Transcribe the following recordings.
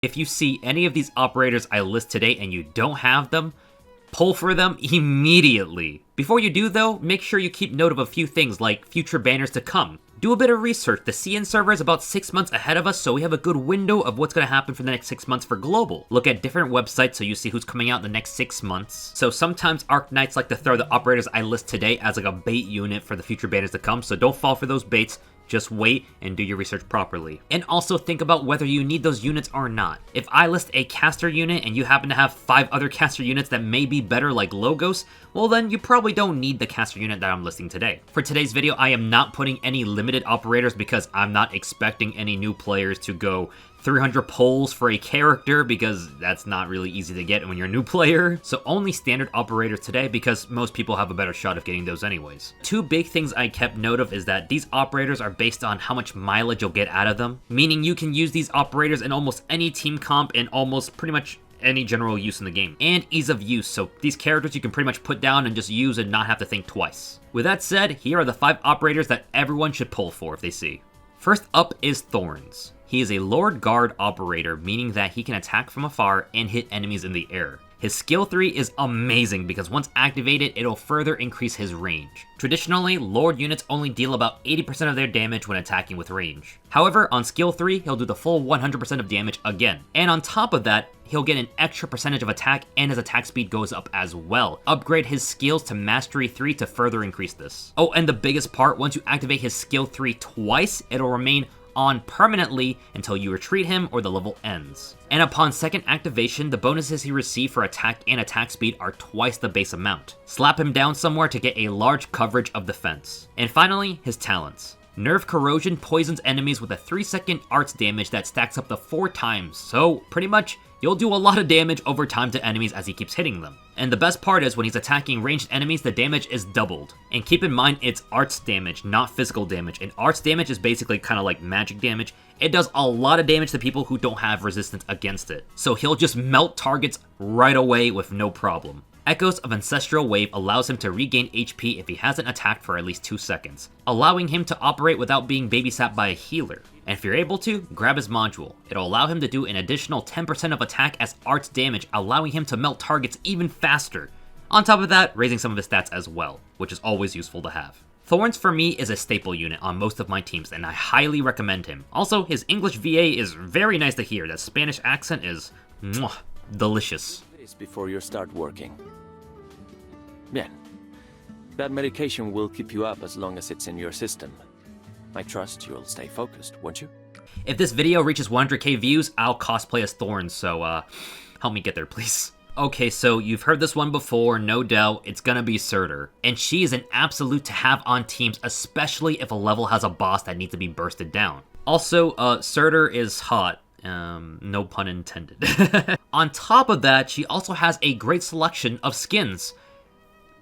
If you see any of these operators I list today and you don't have them, pull for them immediately. Before you do though, make sure you keep note of a few things like future banners to come. Do a bit of research. The CN server is about 6 months ahead of us, so we have a good window of what's going to happen for the next 6 months for global. Look at different websites so you see who's coming out in the next 6 months. So sometimes Arknights like to throw the operators I list today as like a bait unit for the future banners to come, so don't fall for those baits. Just wait and do your research properly. And also think about whether you need those units or not. If I list a caster unit and you happen to have 5 other caster units that may be better like Logos, well then you probably don't need the caster unit that I'm listing today. For today's video, I am not putting any limited operators because I'm not expecting any new players to go 300 pulls for a character because that's not really easy to get when you're a new player. So only standard operators today because most people have a better shot of getting those anyways. 2 big things I kept note of is that these operators are based on how much mileage you'll get out of them, meaning you can use these operators in almost any team comp and almost pretty much any general use in the game. And ease of use, so these characters you can pretty much put down and just use and not have to think twice. With that said, here are the 5 operators that everyone should pull for if they see. First up is Thorns. He is a Lord Guard operator, meaning that he can attack from afar and hit enemies in the air. His skill 3 is amazing because once activated, it'll further increase his range. Traditionally, Lord units only deal about 80% of their damage when attacking with range. However, on skill 3, he'll do the full 100% of damage again. And on top of that, he'll get an extra percentage of attack and his attack speed goes up as well. Upgrade his skills to Mastery 3 to further increase this. Oh, and the biggest part, once you activate his skill 3 twice, it'll remain on permanently until you retreat him or the level ends. And upon second activation, the bonuses he receives for attack and attack speed are twice the base amount. Slap him down somewhere to get a large coverage of defense. And finally, his talents. Nerve Corrosion poisons enemies with a 3-second arts damage that stacks up to 4 times, so pretty much you'll do a lot of damage over time to enemies as he keeps hitting them. And the best part is when he's attacking ranged enemies, the damage is doubled. And keep in mind, it's arts damage, not physical damage. And arts damage is basically kind of like magic damage. It does a lot of damage to people who don't have resistance against it. So he'll just melt targets right away with no problem. Echoes of Ancestral Wave allows him to regain HP if he hasn't attacked for at least 2 seconds, allowing him to operate without being babysat by a healer. And if you're able to, grab his module. It'll allow him to do an additional 10% of attack as arts damage, allowing him to melt targets even faster. On top of that, raising some of his stats as well, which is always useful to have. Thorns for me is a staple unit on most of my teams, and I highly recommend him. Also, his English VA is very nice to hear. That Spanish accent is mwah, delicious. Before you start working. Bien. That medication will keep you up as long as it's in your system. I trust you'll stay focused, won't you? If this video reaches 100k views, I'll cosplay as Thorns, so help me get there, please. Okay, so you've heard this one before, no doubt, it's gonna be Surtur. And she is an absolute to have on teams, especially if a level has a boss that needs to be bursted down. Also, Surtur is hot. No pun intended. On top of that, she also has a great selection of skins.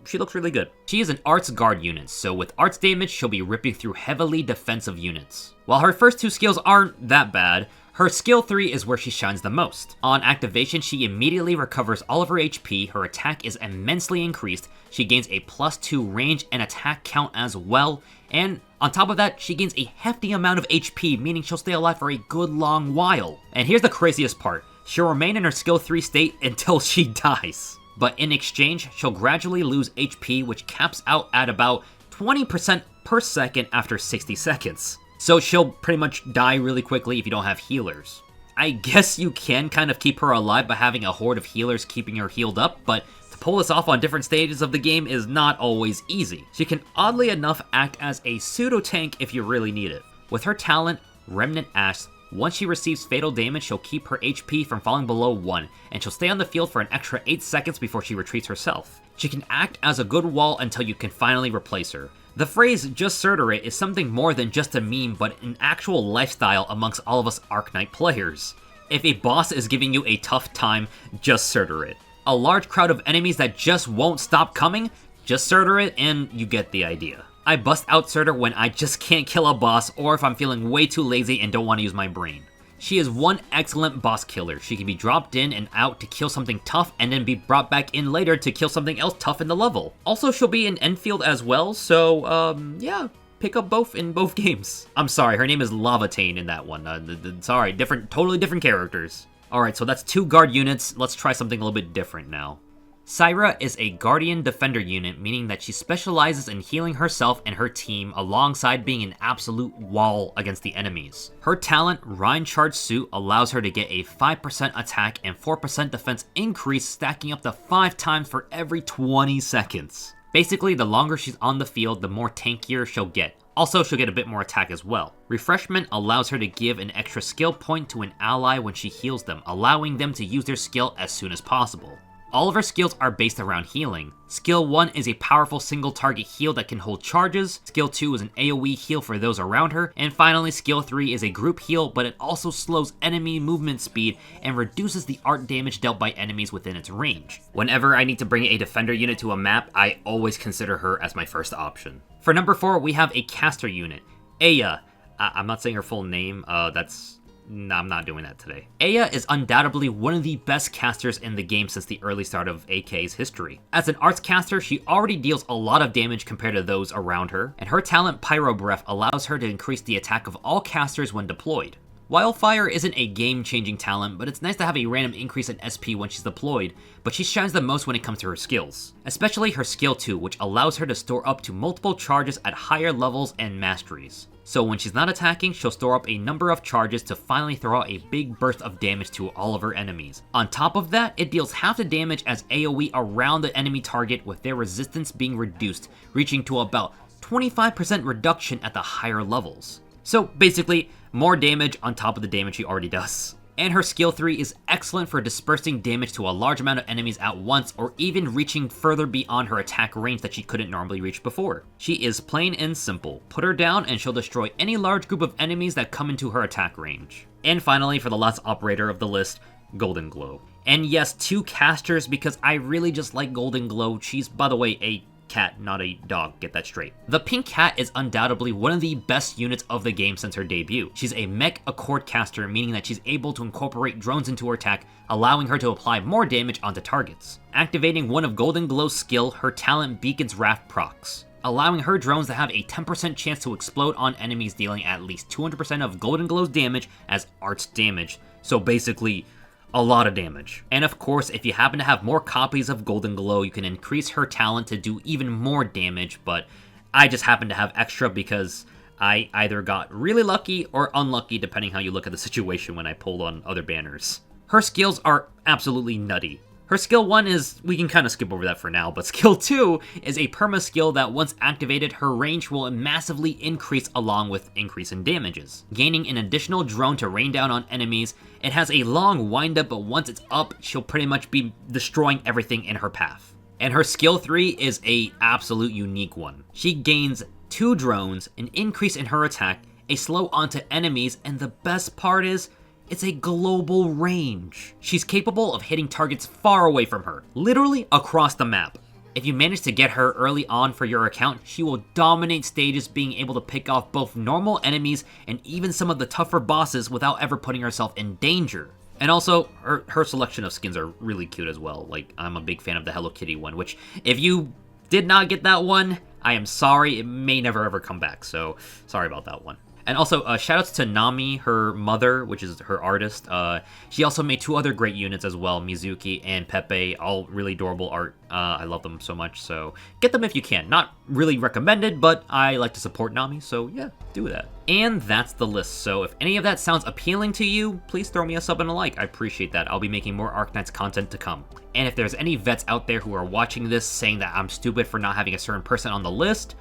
She looks really good. She is an Arts Guard unit, so with Arts damage, she'll be ripping through heavily defensive units. While her first 2 skills aren't that bad, her skill 3 is where she shines the most. On activation, she immediately recovers all of her HP, her attack is immensely increased, she gains a +2 range and attack count as well, and on top of that, she gains a hefty amount of HP, meaning she'll stay alive for a good long while. And here's the craziest part, she'll remain in her skill 3 state until she dies. But in exchange, she'll gradually lose HP, which caps out at about 20% per second after 60 seconds. So she'll pretty much die really quickly if you don't have healers. I guess you can kind of keep her alive by having a horde of healers keeping her healed up, but to pull this off on different stages of the game is not always easy. She can oddly enough act as a pseudo-tank if you really need it. With her talent, Remnant Ash, once she receives fatal damage, she'll keep her HP from falling below 1, and she'll stay on the field for an extra 8 seconds before she retreats herself. She can act as a good wall until you can finally replace her. The phrase, just Surtur it, is something more than just a meme, but an actual lifestyle amongst all of us Arknight players. If a boss is giving you a tough time, just Surtur it. A large crowd of enemies that just won't stop coming, just Surtur it, and you get the idea. I bust out Surtur when I just can't kill a boss, or if I'm feeling way too lazy and don't want to use my brain. She is one excellent boss killer. She can be dropped in and out to kill something tough and then be brought back in later to kill something else tough in the level. Also, she'll be in Enfield as well, so yeah, pick up both in both games. I'm sorry, her name is Lavatane in that one. Sorry, totally different characters. Alright, so that's 2 guard units. Let's try something a little bit different now. Syra is a Guardian Defender unit, meaning that she specializes in healing herself and her team alongside being an absolute wall against the enemies. Her talent, Rhine Charge Suit, allows her to get a 5% attack and 4% defense increase, stacking up to 5 times for every 20 seconds. Basically, the longer she's on the field, the more tankier she'll get. Also, she'll get a bit more attack as well. Refreshment allows her to give an extra skill point to an ally when she heals them, allowing them to use their skill as soon as possible. All of her skills are based around healing. Skill 1 is a powerful single target heal that can hold charges, Skill 2 is an AoE heal for those around her, and finally Skill 3 is a group heal, but it also slows enemy movement speed and reduces the art damage dealt by enemies within its range. Whenever I need to bring a defender unit to a map, I always consider her as my first option. For number 4, we have a caster unit, Aya. I'm not saying her full name, No, I'm not doing that today. Aya is undoubtedly one of the best casters in the game since the early start of AK's history. As an arts caster, she already deals a lot of damage compared to those around her, and her talent Pyro Breath allows her to increase the attack of all casters when deployed. Wildfire isn't a game-changing talent, but it's nice to have a random increase in SP when she's deployed, but she shines the most when it comes to her skills. Especially her skill 2, which allows her to store up to multiple charges at higher levels and masteries. So when she's not attacking, she'll store up a number of charges to finally throw out a big burst of damage to all of her enemies. On top of that, it deals half the damage as AoE around the enemy target with their resistance being reduced, reaching to about 25% reduction at the higher levels. So basically, more damage on top of the damage she already does. And her skill 3 is excellent for dispersing damage to a large amount of enemies at once, or even reaching further beyond her attack range that she couldn't normally reach before. She is plain and simple. Put her down and she'll destroy any large group of enemies that come into her attack range. And finally, for the last operator of the list, Golden Glow. And yes, 2 casters because I really just like Golden Glow. She's, by the way, a cat, not a dog, get that straight. The pink cat is undoubtedly one of the best units of the game since her debut. She's a mech accord caster, meaning that she's able to incorporate drones into her attack, allowing her to apply more damage onto targets. Activating one of Golden Glow's skill, her talent Beacon's Wrath procs, allowing her drones to have a 10% chance to explode on enemies, dealing at least 200% of Golden Glow's damage as arts damage. So basically, a lot of damage. And of course, if you happen to have more copies of Golden Glow, you can increase her talent to do even more damage, but I just happen to have extra because I either got really lucky or unlucky depending how you look at the situation when I pulled on other banners. Her skills are absolutely nutty. Her skill 1 is, we can kind of skip over that for now, but skill 2 is a perma skill that once activated, her range will massively increase along with increase in damages. Gaining an additional drone to rain down on enemies, it has a long windup, but once it's up, she'll pretty much be destroying everything in her path. And her skill 3 is a absolute unique one. She gains 2 drones, an increase in her attack, a slow onto enemies, and the best part is, it's a global range. She's capable of hitting targets far away from her, literally across the map. If you manage to get her early on for your account, she will dominate stages, being able to pick off both normal enemies and even some of the tougher bosses without ever putting herself in danger. And also, her selection of skins are really cute as well. Like, I'm a big fan of the Hello Kitty one, which if you did not get that one, I am sorry, it may never ever come back, so sorry about that one. And also, shoutouts to Nami, her mother, which is her artist. She also made 2 other great units as well, Mizuki and Pepe, all really adorable art. I love them so much, so get them if you can. Not really recommended, but I like to support Nami, so yeah, do that. And that's the list, so if any of that sounds appealing to you, please throw me a sub and a like. I appreciate that. I'll be making more Arknights content to come. And if there's any vets out there who are watching this saying that I'm stupid for not having a certain person on the list,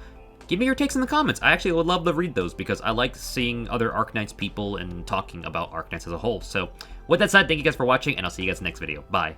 give me your takes in the comments. I actually would love to read those because I like seeing other Arknights people and talking about Arknights as a whole. So with that said, thank you guys for watching, and I'll see you guys in the next video. Bye.